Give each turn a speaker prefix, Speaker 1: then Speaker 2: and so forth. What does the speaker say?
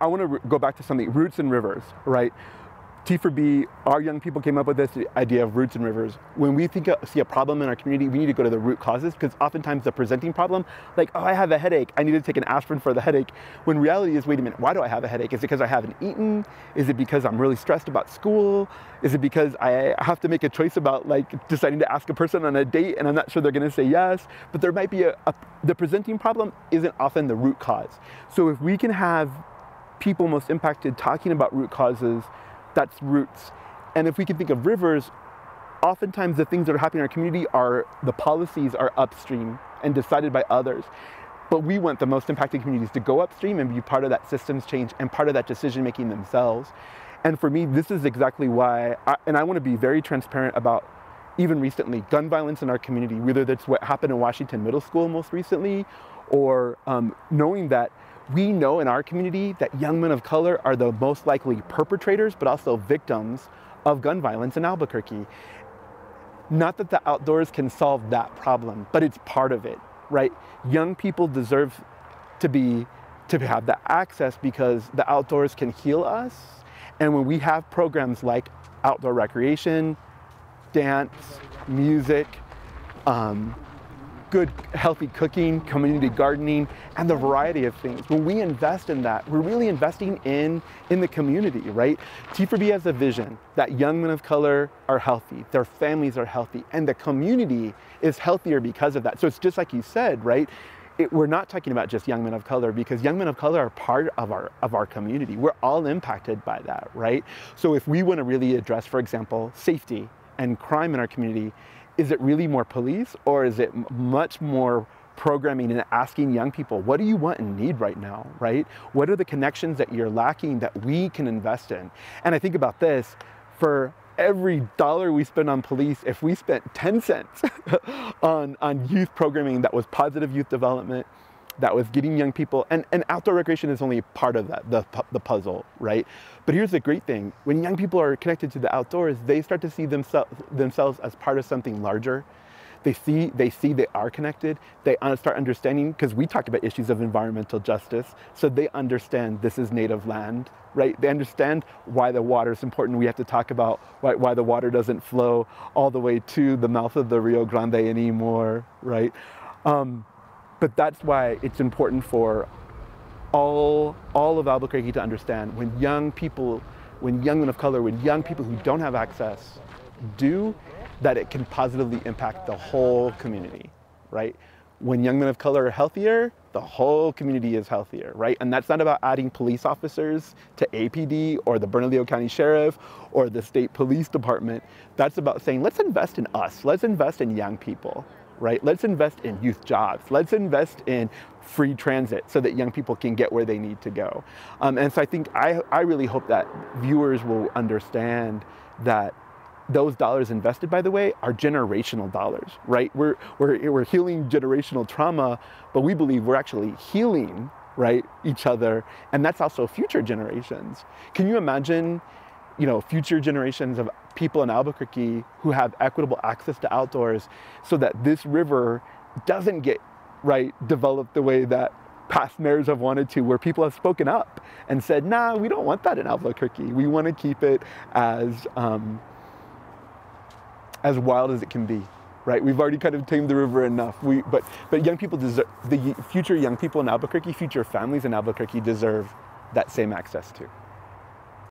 Speaker 1: I want to go back to something, roots and rivers, right? T4B, our young people came up with this idea of roots and rivers. When we see a problem in our community, we need to go to the root causes, because oftentimes the presenting problem, like, oh, I have a headache, I need to take an aspirin for the headache. When reality is, wait a minute, why do I have a headache? Is it because I haven't eaten? Is it because I'm really stressed about school? Is it because I have to make a choice about like deciding to ask a person on a date and I'm not sure they're gonna say yes? But there might be the presenting problem isn't often the root cause. So if we can have people most impacted talking about root causes, that's roots. And if we can think of rivers, oftentimes the things that are happening in our community the policies are upstream and decided by others. But we want the most impacted communities to go upstream and be part of that systems change and part of that decision making themselves. And for me, this is exactly why, and I want to be very transparent about, even recently, gun violence in our community, whether that's what happened in Washington Middle School most recently, or knowing that we know in our community that young men of color are the most likely perpetrators, but also victims of gun violence in Albuquerque. Not that the outdoors can solve that problem, but it's part of it, right? Young people deserve to have the access because the outdoors can heal us. And when we have programs like outdoor recreation, dance, music, good, healthy cooking, community gardening, and the variety of things. When we invest in that, we're really investing in the community, right? T4B has a vision that young men of color are healthy, their families are healthy, and the community is healthier because of that. So it's just like you said, right? We're not talking about just young men of color, because young men of color are part of our community. We're all impacted by that, right? So if we want to really address, for example, safety and crime in our community, is it really more police, or is it much more programming and asking young people, what do you want and need right now, right? What are the connections that you're lacking that we can invest in? And I think about this, for every dollar we spend on police, if we spent 10 cents on youth programming that was positive youth development, that was getting young people, and outdoor recreation is only part of that, the puzzle, right? But here's the great thing, when young people are connected to the outdoors, they start to see themselves as part of something larger. They see they are connected. They start understanding, because we talk about issues of environmental justice, so they understand this is native land, right? They understand why the water is important. We have to talk about why the water doesn't flow all the way to the mouth of the Rio Grande anymore, right? But that's why it's important for all of Albuquerque to understand, when young men of color, when young people who don't have access do, that it can positively impact the whole community, right? When young men of color are healthier, the whole community is healthier, right? And that's not about adding police officers to APD or the Bernalillo County Sheriff or the state police department. That's about saying, let's invest in us. Let's invest in young people, right? Let's invest in youth jobs. Let's invest in free transit so that young people can get where they need to go. And so I think, I really hope that viewers will understand that those dollars invested, by the way, are generational dollars, right? We're healing generational trauma, but we believe we're actually healing, right, each other, and that's also future generations. Can you imagine, future generations of people in Albuquerque who have equitable access to outdoors, so that this river doesn't get, right, developed the way that past mayors have wanted to, where people have spoken up and said, nah, we don't want that in Albuquerque. We want to keep it as wild as it can be, right? We've already kind of tamed the river enough. But young people deserve, the future young people in Albuquerque, future families in Albuquerque deserve that same access too.